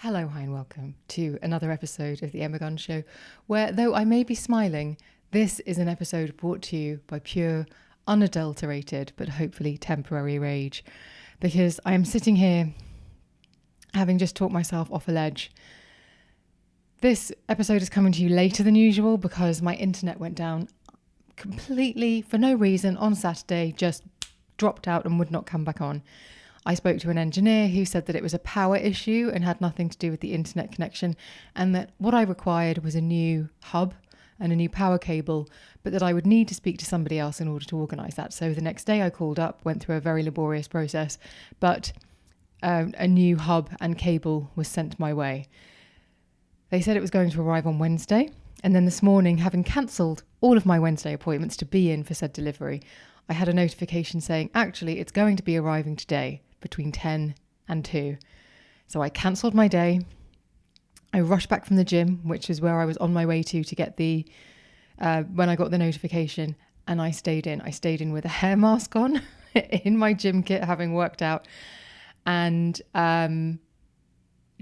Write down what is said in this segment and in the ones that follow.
Hello, hi, and welcome to another episode of the Emma Gunn Show, where, though I may be smiling, this is an episode brought to you by pure, unadulterated, but hopefully temporary rage, because I am sitting here having just talked myself off a ledge. This episode is coming to you later than usual because my internet went down completely for no reason on Saturday, just dropped out and would not come back on. I spoke to an engineer who said that it was a power issue and had nothing to do with the internet connection, and that what I required was a new hub and a new power cable, but that I would need to speak to somebody else in order to organise that. So the next day I called up, went through a very laborious process, but a new hub and cable was sent my way. They said it was going to arrive on Wednesday, and then this morning, having cancelled all of my Wednesday appointments to be in for said delivery, I had a notification saying, actually, it's going to be arriving today between 10 and 2. So I cancelled my day. I rushed back from the gym, which is where I was on my way to get the, when I got the notification, and I stayed in. I stayed in with a hair mask on in my gym kit, having worked out. And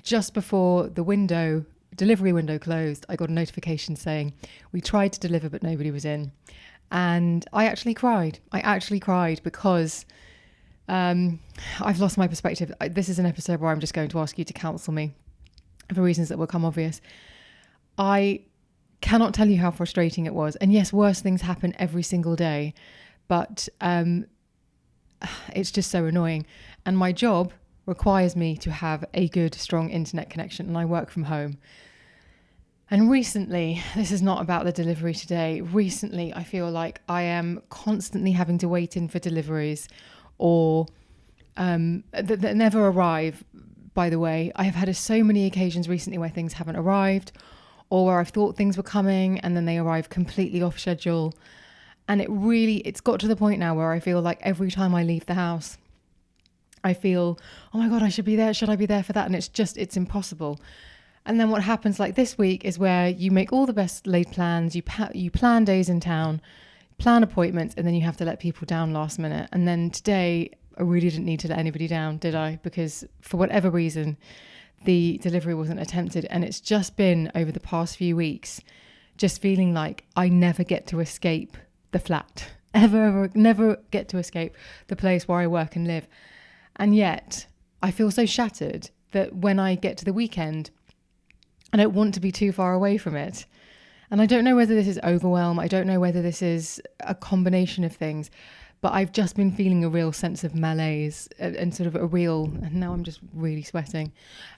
just before the delivery window closed, I got a notification saying, we tried to deliver, but nobody was in. And I actually cried. Because I've lost my perspective. This is an episode where I'm just going to ask you to counsel me for reasons that will come obvious. I cannot tell you how frustrating it was. And yes, worse things happen every single day, but it's just so annoying. And my job requires me to have a good, strong internet connection, and I work from home. And recently, this is not about the delivery today, recently I feel like I am constantly having to wait in for deliveries or that never arrive, by the way. I have had so many occasions recently where things haven't arrived, or where I've thought things were coming and then they arrive completely off schedule. And it's got to the point now where I feel like every time I leave the house, I feel, oh my God, I should be there. Should I be there for that? And it's impossible. And then what happens like this week is where you make all the best laid plans, you plan days in town, plan appointments, and then you have to let people down last minute. And then today, I really didn't need to let anybody down, did I? Because for whatever reason, the delivery wasn't attempted. And it's just been over the past few weeks, just feeling like I never get to escape the flat, ever, never get to escape the place where I work and live. And yet I feel so shattered that when I get to the weekend, I don't want to be too far away from it. And I don't know whether this is overwhelm. I don't know whether this is a combination of things, but I've just been feeling a real sense of malaise and sort of and now I'm just really sweating.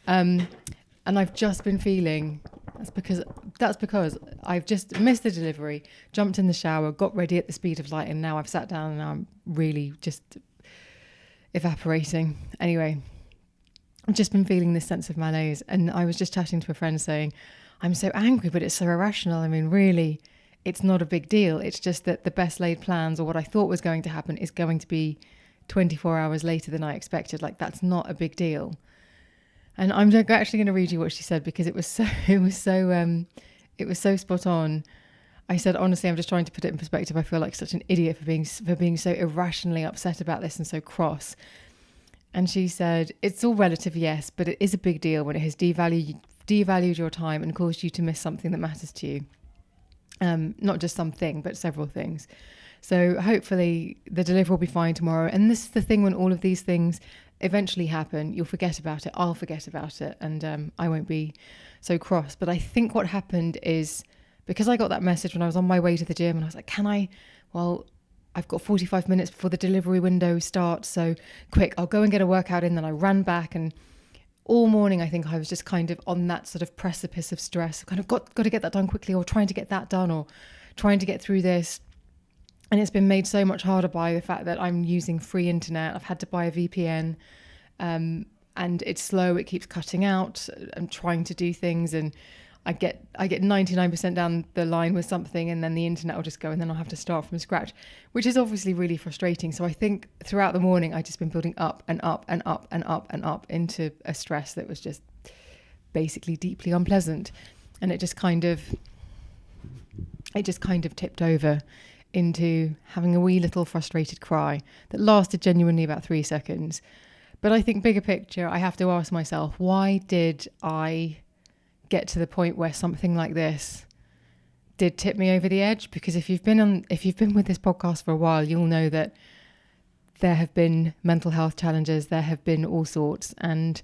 And I've just been feeling, that's because I've just missed the delivery, jumped in the shower, got ready at the speed of light, and now I've sat down and now I'm really just evaporating. Anyway, I've just been feeling this sense of malaise, and I was just chatting to a friend saying, I'm so angry, but it's so irrational. I mean, really, it's not a big deal. It's just that the best laid plans, or what I thought was going to happen, is going to be 24 hours later than I expected. Like, that's not a big deal. And I'm actually going to read you what she said, because it was so spot on. I said, honestly, I'm just trying to put it in perspective. I feel like such an idiot for being so irrationally upset about this and so cross. And she said, it's all relative, yes, but it is a big deal when it has devalued your time and caused you to miss something that matters to you. Not just something, but several things. So hopefully the delivery will be fine tomorrow. And this is the thing, when all of these things eventually happen, you'll forget about it. I'll forget about it. And I won't be so cross. But I think what happened is, because I got that message when I was on my way to the gym, and I was like, I've got 45 minutes before the delivery window starts, so quick, I'll go and get a workout in. Then I ran back, and all morning I think I was just kind of on that sort of precipice of stress, kind of got to get that done quickly, or trying to get that done, or trying to get through this. And it's been made so much harder by the fact that I'm using free internet. I've had to buy a VPN, and it's slow, it keeps cutting out. I'm trying to do things, and I get 99% down the line with something, and then the internet will just go, and then I'll have to start from scratch, which is obviously really frustrating. So I think throughout the morning, I've just been building up and up and up and up and up into a stress that was just basically deeply unpleasant. And it just kind of tipped over into having a wee little frustrated cry that lasted genuinely about 3 seconds. But I think bigger picture, I have to ask myself, why did I get to the point where something like this did tip me over the edge? Because if you've been with this podcast for a while, you'll know that there have been mental health challenges, there have been all sorts, and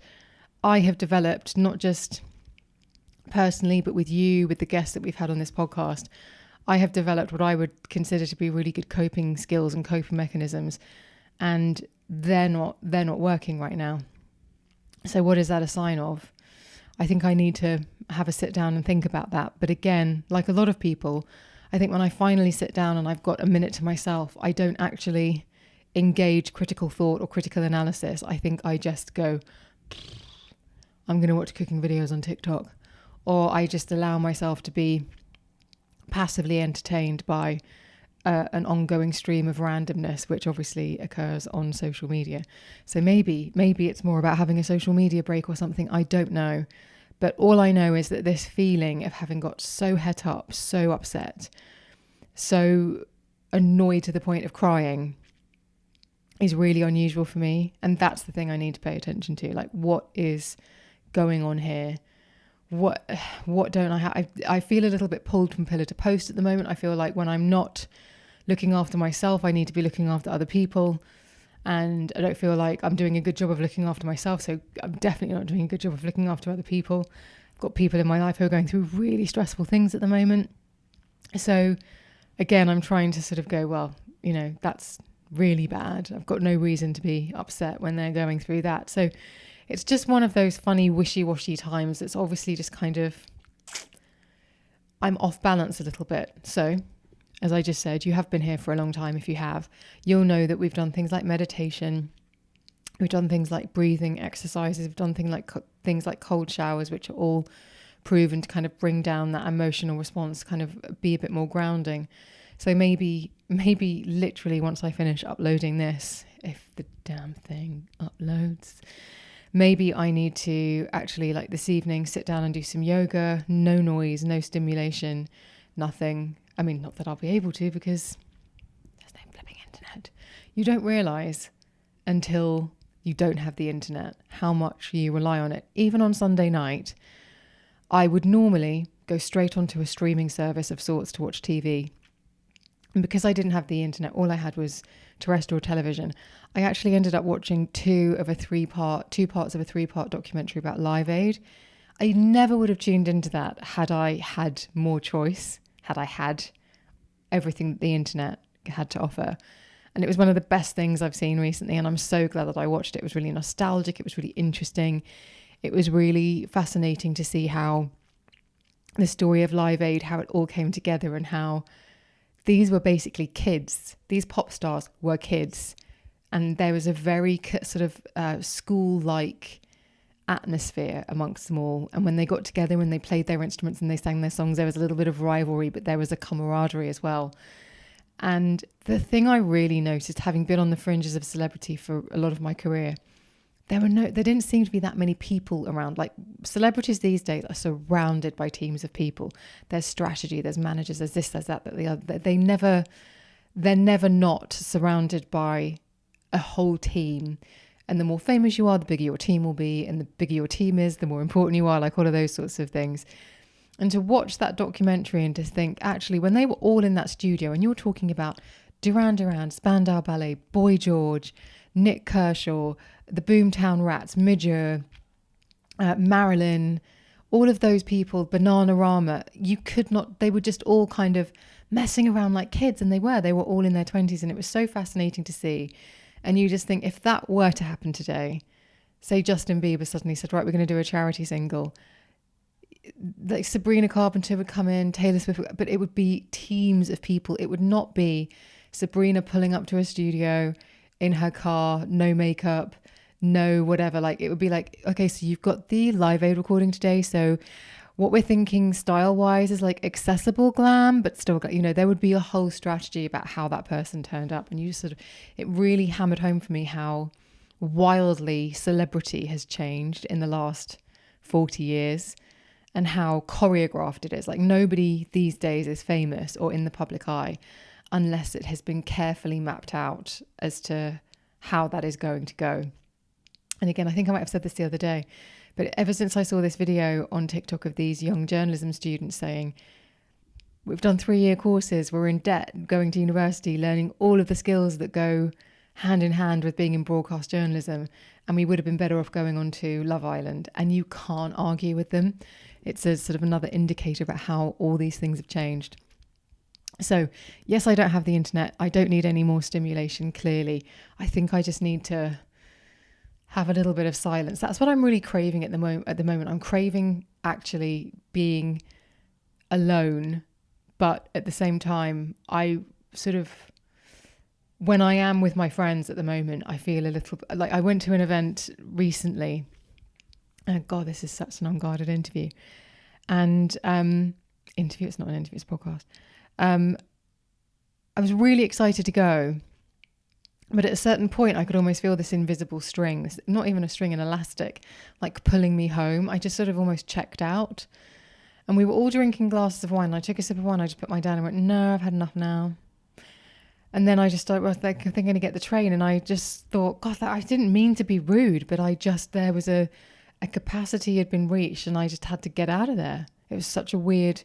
I have developed, not just personally, but with you, with the guests that we've had on this podcast, I have developed what I would consider to be really good coping skills and coping mechanisms, and they're not working right now. So what is that a sign of? I think I need to have a sit down and think about that. But again, like a lot of people, I think when I finally sit down and I've got a minute to myself, I don't actually engage critical thought or critical analysis. I think I just go, I'm going to watch cooking videos on TikTok. Or I just allow myself to be passively entertained by an ongoing stream of randomness, which obviously occurs on social media. So maybe it's more about having a social media break or something. I don't know. But all I know is that this feeling of having got so het up, so upset, so annoyed to the point of crying is really unusual for me. And that's the thing I need to pay attention to. Like, what is going on here? What don't I have? I feel a little bit pulled from pillar to post at the moment. I feel like when I'm not looking after myself, I need to be looking after other people. And I don't feel like I'm doing a good job of looking after myself. So I'm definitely not doing a good job of looking after other people. I've got people in my life who are going through really stressful things at the moment. So again, I'm trying to sort of go, well, that's really bad. I've got no reason to be upset when they're going through that. So it's just one of those funny wishy-washy times. It's obviously just kind of, I'm off balance a little bit. So as I just said, you have been here for a long time. If you have, you'll know that we've done things like meditation. We've done things like breathing exercises. We've done things like cold showers, which are all proven to kind of bring down that emotional response, kind of be a bit more grounding. So maybe literally once I finish uploading this, if the damn thing uploads, maybe I need to actually, like this evening, sit down and do some yoga. No noise, no stimulation, nothing. I mean, not that I'll be able to because there's no flipping internet. You don't realise until you don't have the internet how much you rely on it. Even on Sunday night, I would normally go straight onto a streaming service of sorts to watch TV. And because I didn't have the internet, all I had was terrestrial television. I actually ended up watching two parts of a three-part documentary about Live Aid. I never would have tuned into that had I had more choice, had I had everything that the internet had to offer. And it was one of the best things I've seen recently, and I'm so glad that I watched it. It was really nostalgic. It was really interesting. It was really fascinating to see how the story of Live Aid, how it all came together, and how these were basically kids. These pop stars were kids. And there was a very sort of school-like atmosphere amongst them all. And when they got together and they played their instruments and they sang their songs, there was a little bit of rivalry, but there was a camaraderie as well. And the thing I really noticed, having been on the fringes of celebrity for a lot of my career, there didn't seem to be that many people around. Like, celebrities these days are surrounded by teams of people. There's strategy, there's managers, there's this, there's that, the other. They're never not surrounded by a whole team. And the more famous you are, the bigger your team will be. And the bigger your team is, the more important you are, like all of those sorts of things. And to watch that documentary and to think, actually, when they were all in that studio, and you're talking about Duran Duran, Spandau Ballet, Boy George, Nick Kershaw, the Boomtown Rats, Midger, Marilyn, all of those people, Bananarama, they were just all kind of messing around like kids, and they were all in their 20s, and it was so fascinating to see. And you just think, if that were to happen today, say Justin Bieber suddenly said, right, we're going to do a charity single, like Sabrina Carpenter would come in, Taylor Swift, but it would be teams of people. It would not be Sabrina pulling up to a studio in her car, no makeup, no whatever. Like, it would be like, okay, so you've got the Live Aid recording today, so what we're thinking style wise is like accessible glam, but still, there would be a whole strategy about how that person turned up. And it really hammered home for me how wildly celebrity has changed in the last 40 years and how choreographed it is. Like, nobody these days is famous or in the public eye unless it has been carefully mapped out as to how that is going to go. And again, I think I might have said this the other day, but ever since I saw this video on TikTok of these young journalism students saying, we've done 3-year courses, we're in debt, going to university, learning all of the skills that go hand in hand with being in broadcast journalism, and we would have been better off going on to Love Island. And you can't argue with them. It's a sort of another indicator about how all these things have changed. So yes, I don't have the internet. I don't need any more stimulation, clearly. I think I just need to have a little bit of silence. That's what I'm really craving at the moment. I'm craving actually being alone, but at the same time, I sort of, when I am with my friends at the moment, I feel a little like I went to an event recently. Oh God, this is such an unguarded interview. And interview, it's not an interview, it's a podcast. I was really excited to go. But at a certain point, I could almost feel this invisible string, this, not even a string, an elastic, like pulling me home. I just sort of almost checked out. And we were all drinking glasses of wine. I took a sip of wine. I just put mine down and went, no, I've had enough now. And then I just started, well, I think I'm going to get the train. And I just thought, God, I didn't mean to be rude, but there was a capacity had been reached and I just had to get out of there. It was such a weird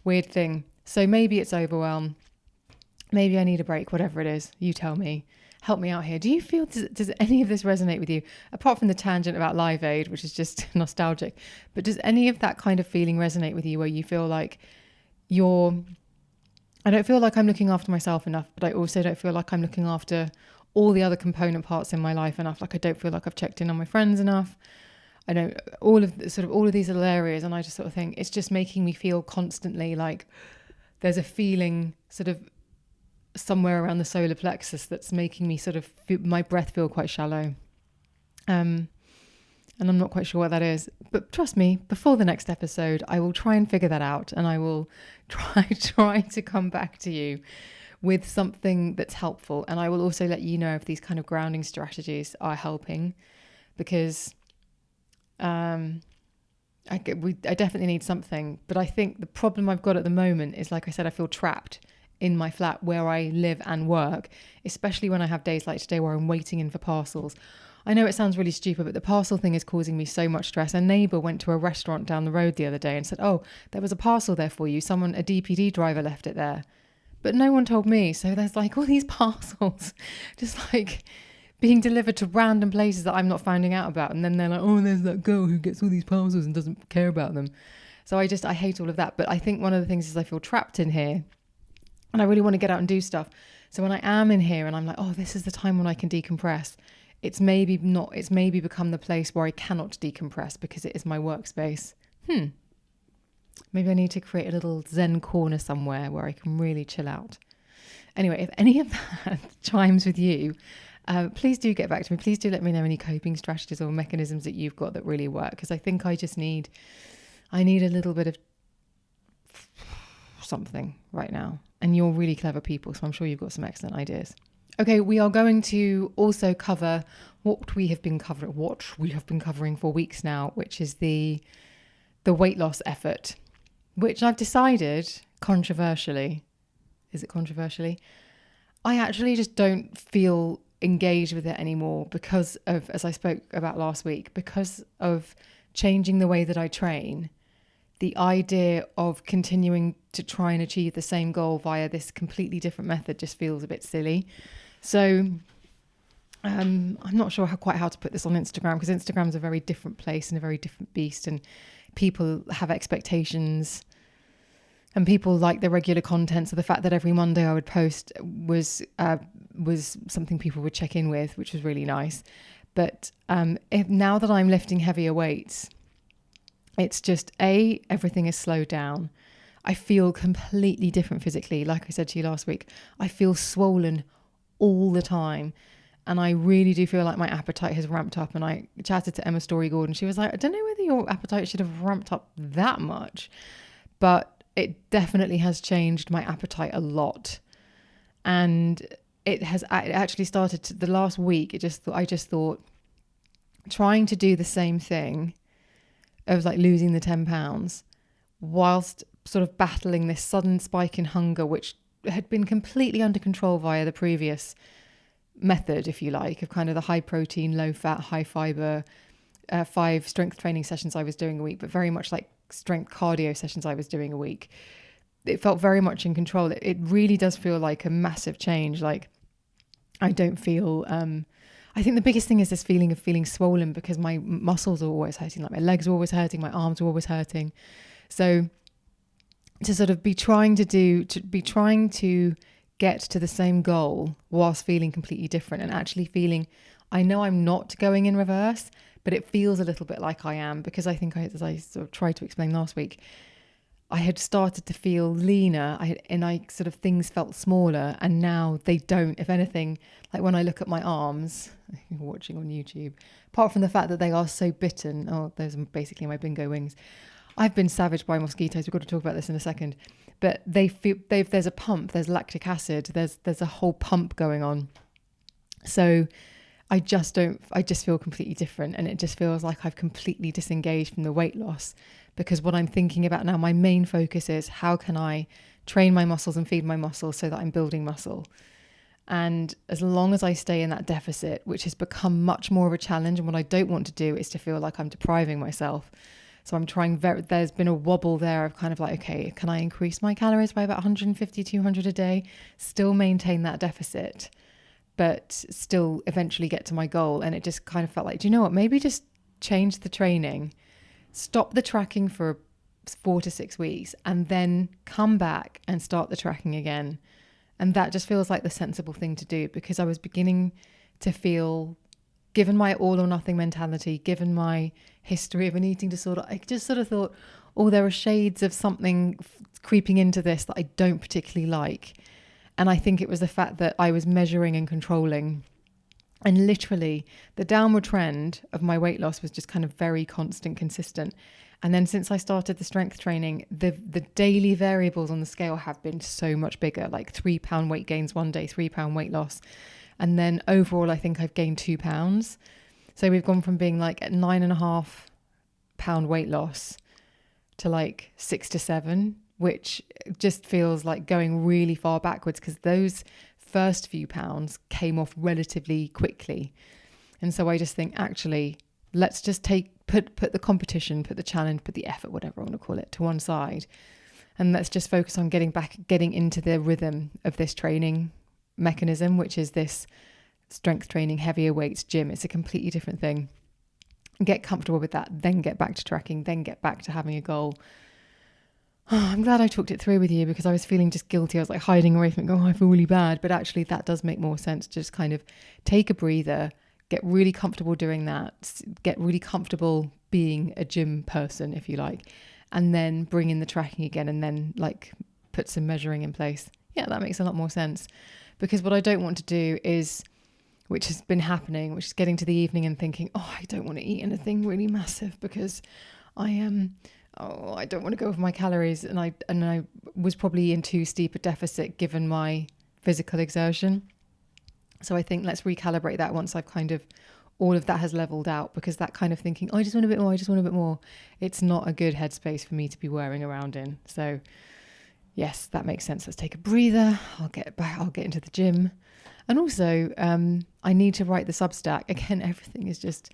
thing. So maybe it's overwhelm. Maybe I need a break, whatever it is. You tell me. Help me out here. Do you feel, does any of this resonate with you? Apart from the tangent about Live Aid, which is just nostalgic, but does any of that kind of feeling resonate with you where you feel like I don't feel like I'm looking after myself enough, but I also don't feel like I'm looking after all the other component parts in my life enough. Like I don't feel like I've checked in on my friends enough. I know all of these little areas. And I just sort of think it's just making me feel constantly like there's a feeling sort of somewhere around the solar plexus that's making me sort of my breath feel quite shallow. And I'm not quite sure what that is, but trust me, before the next episode, I will try and figure that out, and I will try to come back to you with something that's helpful. And I will also let you know if these kind of grounding strategies are helping, because I definitely need something. But I think the problem I've got at the moment is, like I said, I feel trapped in my flat where I live and work, especially when I have days like today where I'm waiting in for parcels. I know it sounds really stupid, but the parcel thing is causing me so much stress. A neighbour went to a restaurant down the road the other day and said, oh, there was a parcel there for you. A DPD driver left it there. But no one told me. So there's like all these parcels just like being delivered to random places that I'm not finding out about. And then they're like, oh, there's that girl who gets all these parcels and doesn't care about them. So I hate all of that. But I think one of the things is I feel trapped in here and I really want to get out and do stuff. So when I am in here and I'm like, oh, this is the time when I can decompress, it's maybe become the place where I cannot decompress because it is my workspace. Maybe I need to create a little Zen corner somewhere where I can really chill out. Anyway, if any of that chimes with you, please do get back to me. Please do let me know any coping strategies or mechanisms that you've got that really work. Because I think I need a little bit of something right now. And you're really clever people, so I'm sure you've got some excellent ideas. Okay, we are going to also cover what we have been covering for weeks now, which is the weight loss effort, which I've decided controversially, I actually just don't feel engaged with it anymore because of, as I spoke about last week, because of changing the way that I train. The idea of continuing to try and achieve the same goal via this completely different method just feels a bit silly. So I'm not sure quite how to put this on Instagram, because Instagram's a very different place and a very different beast, and people have expectations and people like the regular content. So the fact that every Monday I would post was something people would check in with, which was really nice. But now that I'm lifting heavier weights, it's just everything is slowed down. I feel completely different physically. Like I said to you last week, I feel swollen all the time. And I really do feel like my appetite has ramped up. And I chatted to Emma Story-Gordon. She was like, I don't know whether your appetite should have ramped up that much, but it definitely has changed my appetite a lot. And it actually started the last week. I just thought trying to do the same thing of like losing the 10 pounds whilst sort of battling this sudden spike in hunger, which had been completely under control via the previous method, if you like, of kind of the high protein, low fat, high fiber, 5 strength training sessions I was doing a week, but very much like strength cardio sessions I was doing a week. It felt very much in control. It really does feel like a massive change. Like I don't feel, I think the biggest thing is this feeling of feeling swollen because my muscles are always hurting, like my legs are always hurting, my arms are always hurting. So to sort of be trying to get to the same goal whilst feeling completely different and actually feeling, I know I'm not going in reverse, but it feels a little bit like I am, because I think as I sort of tried to explain last week, I had started to feel leaner and things felt smaller, and now they don't. If anything, like when I look at my arms, watching on YouTube, apart from the fact that they are so bitten, those are basically my bingo wings. I've been savaged by mosquitoes. We've got to talk about this in a second. But there's a pump, there's lactic acid, there's a whole pump going on. So I just feel completely different, and it just feels like I've completely disengaged from the weight loss, because what I'm thinking about now, my main focus is how can I train my muscles and feed my muscles so that I'm building muscle. And as long as I stay in that deficit, which has become much more of a challenge, and what I don't want to do is to feel like I'm depriving myself. So I'm trying there's been a wobble there of kind of like, okay, can I increase my calories by about 150, 200 a day, still maintain that deficit, but still eventually get to my goal? And it just kind of felt like, do you know what, maybe just change the training, stop the tracking for 4 to 6 weeks, and then come back and start the tracking again. And that just feels like the sensible thing to do, because I was beginning to feel, given my all or nothing mentality, given my history of an eating disorder, I just sort of thought, there are shades of something creeping into this that I don't particularly like. And I think it was the fact that I was measuring and controlling. And literally the downward trend of my weight loss was just kind of very constant, consistent. And then since I started the strength training, the daily variables on the scale have been so much bigger, like 3 pound weight gains one day, 3 pound weight loss. And then overall, I think I've gained 2 pounds. So we've gone from being like at 9.5 pound weight loss to like 6 to 7, which just feels like going really far backwards, because those first few pounds came off relatively quickly. And so I just think, actually, let's just put the competition, put the challenge, put the effort, whatever I want to call it, to one side. And let's just focus on getting into the rhythm of this training mechanism, which is this strength training, heavier weights, gym. It's a completely different thing. Get comfortable with that, then get back to tracking, then get back to having a goal. I'm glad I talked it through with you, because I was feeling just guilty. I was like hiding away from it, I feel really bad. But actually that does make more sense to just kind of take a breather, get really comfortable doing that, get really comfortable being a gym person, if you like, and then bring in the tracking again, and then like put some measuring in place. Yeah, that makes a lot more sense. Because what I don't want to do is, which has been happening, which is getting to the evening and thinking, I don't want to eat anything really massive because I don't want to go over my calories. And I was probably in too steep a deficit given my physical exertion. So I think let's recalibrate that once I've kind of, all of that has leveled out, because that kind of thinking, I just want a bit more, it's not a good headspace for me to be whirring around in. So yes, that makes sense. Let's take a breather. I'll get into the gym. And also, I need to write the Substack. Again, everything has just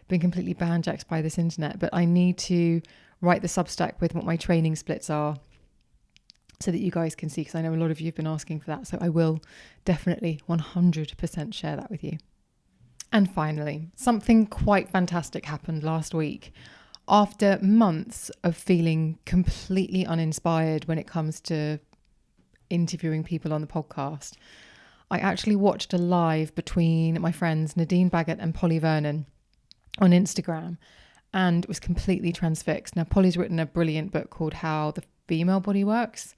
been completely banjaxed by this internet, but I need to write the Substack with what my training splits are so that you guys can see, because I know a lot of you have been asking for that. So I will definitely 100% share that with you. And finally, something quite fantastic happened last week. After months of feeling completely uninspired when it comes to interviewing people on the podcast, I actually watched a live between my friends Nadine Baggett and Polly Vernon on Instagram, and was completely transfixed. Now, Polly's written a brilliant book called How the Female Body Works,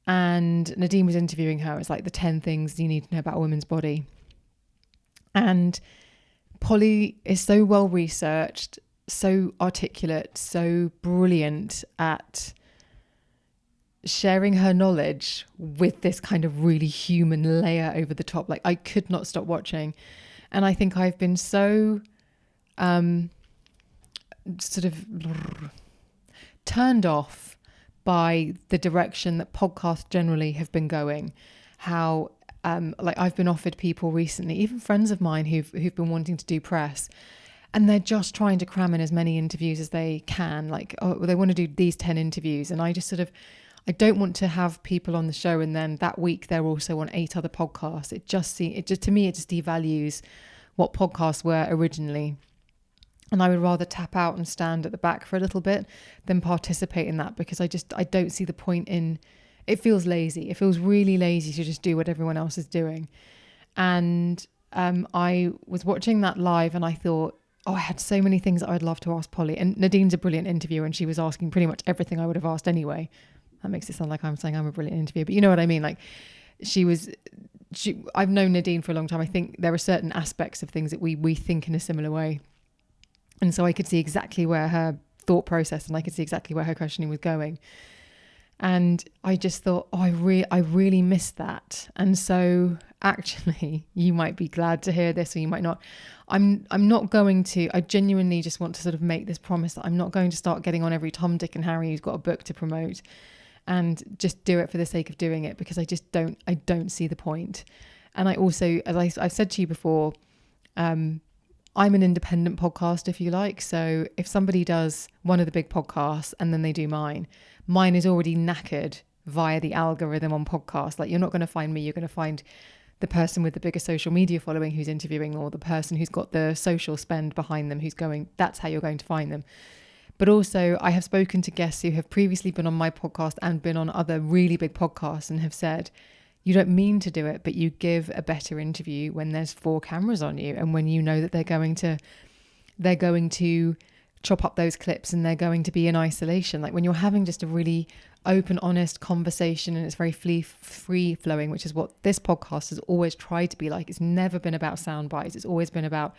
and Nadine was interviewing her. It's like the 10 things you need to know about a woman's body. And Polly is so well researched, so articulate, so brilliant at sharing her knowledge with this kind of really human layer over the top. Like, I could not stop watching. And I think I've been so sort of turned off by the direction that podcasts generally have been going. How Like I've been offered people recently, even friends of mine who've been wanting to do press, and they're just trying to cram in as many interviews as they can. Like, oh, they want to do these 10 interviews. And I just sort of, I don't want to have people on the show and then that week they're also on 8 other podcasts. To me, it just devalues what podcasts were originally. And I would rather tap out and stand at the back for a little bit than participate in that, because I don't see the point in, it feels lazy. It feels really lazy to just do what everyone else is doing. And I was watching that live and I thought, oh, I had so many things that I'd love to ask Polly. And Nadine's a brilliant interviewer and she was asking pretty much everything I would have asked anyway. That makes it sound like I'm saying I'm a brilliant interviewer, but you know what I mean? Like I've known Nadine for a long time. I think there are certain aspects of things that we think in a similar way. And so I could see exactly where her thought process and I could see exactly where her questioning was going. And I just thought, oh, I really missed that. And so actually, you might be glad to hear this or you might not. I'm not going to, I genuinely just want to sort of make this promise that I'm not going to start getting on every Tom, Dick and Harry who's got a book to promote and just do it for the sake of doing it, because I don't see the point. And I also, as I've said to you before, I'm an independent podcast, if you like. So if somebody does one of the big podcasts and then they do mine is already knackered via the algorithm on podcasts. Like, you're not going to find me. You're going to find the person with the biggest social media following who's interviewing, or the person who's got the social spend behind them, that's how you're going to find them. But also, I have spoken to guests who have previously been on my podcast and been on other really big podcasts and have said, you don't mean to do it, but you give a better interview when there's 4 cameras on you and when you know that they're going to chop up those clips and they're going to be in isolation. Like when you're having just a really open, honest conversation and it's very free flowing, which is what this podcast has always tried to be like. It's never been about sound bites. It's always been about,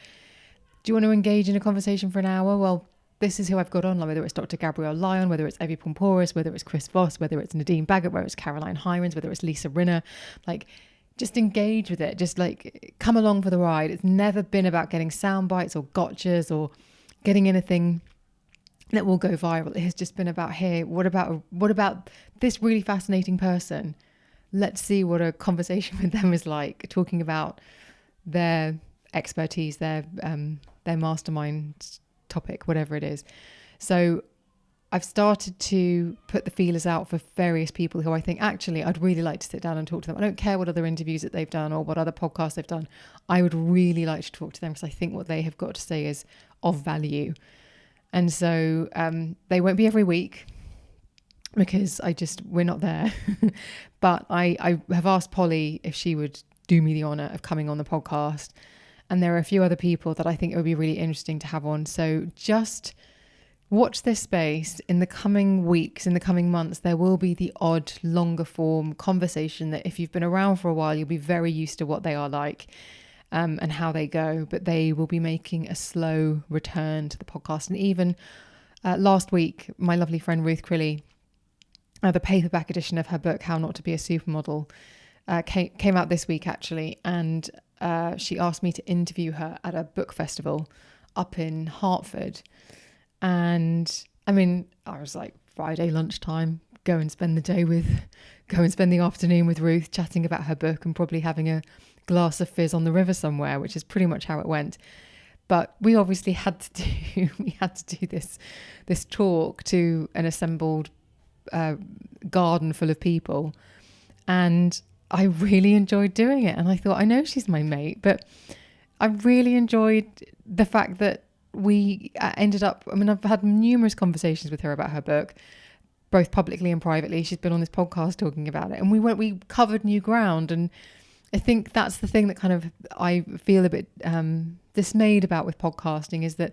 do you want to engage in a conversation for an hour? Well, this is who I've got on, like whether it's Dr. Gabrielle Lyon, whether it's Evie Pomporis, whether it's Chris Voss, whether it's Nadine Baggett, whether it's Caroline Hirons, whether it's Lisa Rinner, like just engage with it. Just like come along for the ride. It's never been about getting sound bites or gotchas or getting anything that will go viral. It has just been about, hey, what about this really fascinating person? Let's see what a conversation with them is like, talking about their expertise, their mastermind topic, whatever it is. So I've started to put the feelers out for various people who I think actually I'd really like to sit down and talk to them. I don't care what other interviews that they've done or what other podcasts they've done. I would really like to talk to them because I think what they have got to say is of value. And so they won't be every week because we're not there. But I have asked Polly if she would do me the honour of coming on the podcast. And there are a few other people that I think it would be really interesting to have on. So just watch this space. In the coming weeks, in the coming months, there will be the odd longer form conversation that if you've been around for a while, you'll be very used to what they are like and how they go. But they will be making a slow return to the podcast. And even last week, my lovely friend Ruth Crilly, the paperback edition of her book, How Not to Be a Supermodel, came out this week actually. And she asked me to interview her at a book festival up in Hartford. And I mean, I was like, Friday lunchtime, go and spend the afternoon with Ruth, chatting about her book and probably having a glass of fizz on the river somewhere, which is pretty much how it went. But we obviously had to do this talk to an assembled garden full of people. And I really enjoyed doing it. And I thought, I know she's my mate, but I really enjoyed the fact that we ended up, I mean, I've had numerous conversations with her about her book, both publicly and privately. She's been on this podcast talking about it, and we covered new ground. And I think that's the thing that kind of I feel a bit dismayed about with podcasting, is that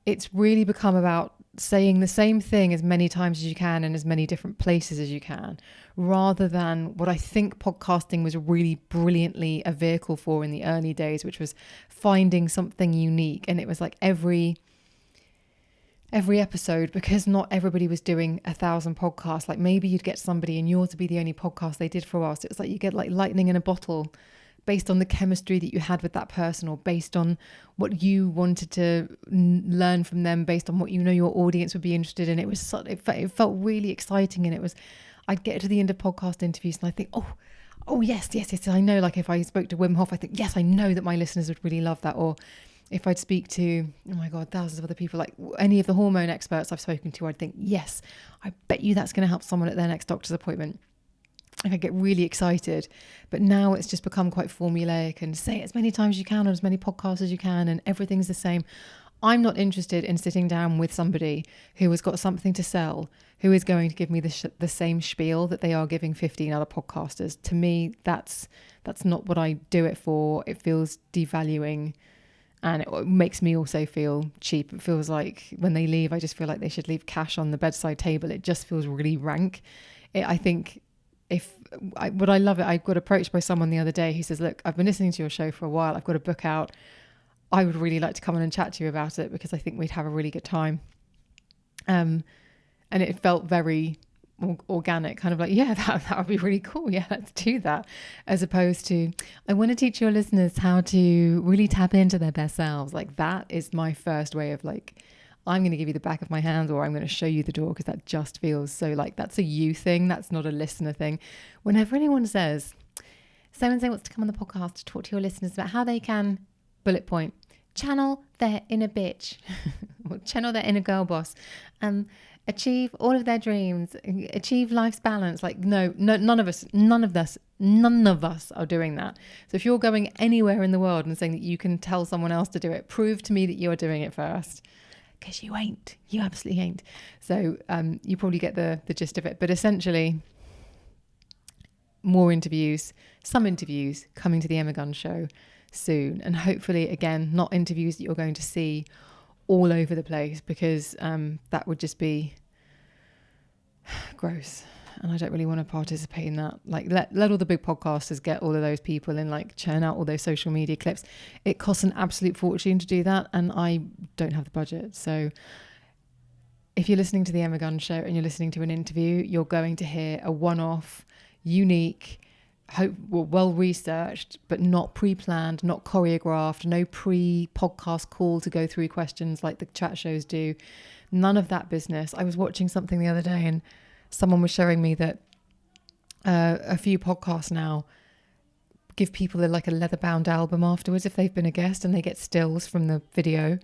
it's really become about saying the same thing as many times as you can in as many different places as you can, rather than what I think podcasting was really brilliantly a vehicle for in the early days, which was finding something unique. And it was like every episode, because not everybody was doing 1,000 podcasts, like maybe you'd get somebody and yours would be the only podcast they did for a while. So it was like you get like lightning in a bottle, based on the chemistry that you had with that person, or based on what you wanted to learn from them, based on what you know your audience would be interested in. It felt really exciting. And I'd get to the end of podcast interviews and I think, oh, oh yes, I know, like if I spoke to Wim Hof, I think, yes, I know that my listeners would really love that. Or if I'd speak to, oh my God, thousands of other people, like any of the hormone experts I've spoken to, I'd think, yes, I bet you that's going to help someone at their next doctor's appointment. Like I get really excited, but now it's just become quite formulaic and say it as many times as you can on as many podcasts as you can, and everything's the same. I'm not interested in sitting down with somebody who has got something to sell, who is going to give me the same spiel that they are giving 15 other podcasters. To me, that's not what I do it for. It feels devaluing, and it makes me also feel cheap. It feels like when they leave, I just feel like they should leave cash on the bedside table. It just feels really rank. I think I love it. I got approached by someone the other day who says, look, I've been listening to your show for a while. I've got a book out. I would really like to come on and chat to you about it because I think we'd have a really good time. And it felt very organic, kind of like, yeah, that would be really cool. Yeah, let's do that. As opposed to, I want to teach your listeners how to really tap into their best selves. Like that is my first way of like, I'm going to give you the back of my hand, or I'm going to show you the door, because that just feels so like that's a you thing. That's not a listener thing. Whenever anyone says, so-and-so wants to come on the podcast to talk to your listeners about how they can, bullet point, channel their inner bitch, or channel their inner girl boss, achieve all of their dreams, achieve life's balance. Like, no, none of us are doing that. So if you're going anywhere in the world and saying that you can tell someone else to do it, prove to me that you are doing it first. Because you ain't. You absolutely ain't. So you probably get the gist of it. But essentially, more interviews, some interviews coming to the Emma Gunn Show soon. And hopefully, again, not interviews that you're going to see all over the place, because that would just be gross. And I don't really want to participate in that. Like let all the big podcasters get all of those people and like churn out all those social media clips. It costs an absolute fortune to do that, and I don't have the budget. So if you're listening to the Emma Gunn Show and you're listening to an interview, you're going to hear a one-off, unique, well researched, but not pre-planned, not choreographed, no pre-podcast call to go through questions like the chat shows do. None of that business. I was watching something the other day and someone was showing me that a few podcasts now give people like a leather-bound album afterwards if they've been a guest, and they get stills from the video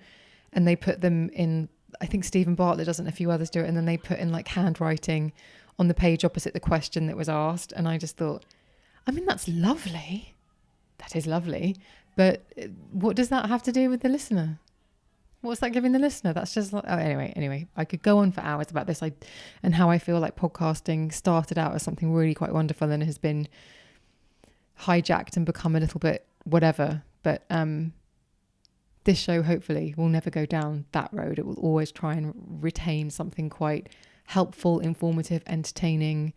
and they put them in. I think Stephen Bartlett does it and a few others do it, and then they put in like handwriting on the page opposite the question that was asked. And I just thought, I mean, that's lovely. That is lovely. But what does that have to do with the listener? What's that giving the listener? That's just like, oh, anyway, I could go on for hours about this. And how I feel like podcasting started out as something really quite wonderful and has been hijacked and become a little bit whatever. But this show hopefully will never go down that road. It will always try and retain something quite helpful, informative, entertaining,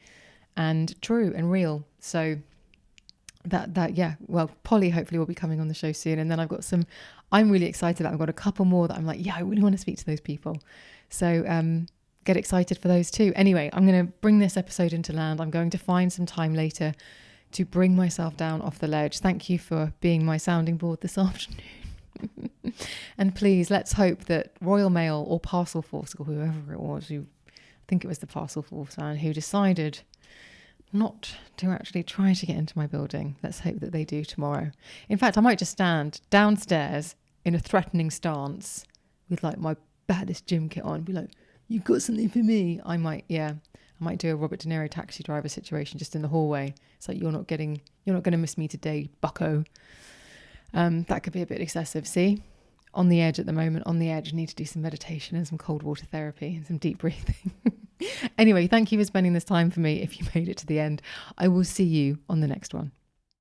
and true and real. So yeah, well, Polly hopefully will be coming on the show soon, and then I've got some I'm really excited about. I've got a couple more that I'm like, yeah, I really want to speak to those people. So get excited for those too. Anyway, I'm going to bring this episode into land. I'm going to find some time later to bring myself down off the ledge. Thank you for being my sounding board this afternoon. And please, let's hope that Royal Mail or Parcel Force, or whoever it was, I think it was the Parcel Force man, who decided not to actually try to get into my building. Let's hope that they do tomorrow. In fact, I might just stand downstairs in a threatening stance with like my baddest gym kit on and be like, you've got something for me. I might do a Robert De Niro Taxi Driver situation just in the hallway. It's like, you're not going to miss me today, bucko. That could be a bit excessive. See, on the edge at the moment, on the edge, need to do some meditation and some cold water therapy and some deep breathing. Anyway, thank you for spending this time for me. If you made it to the end, I will see you on the next one.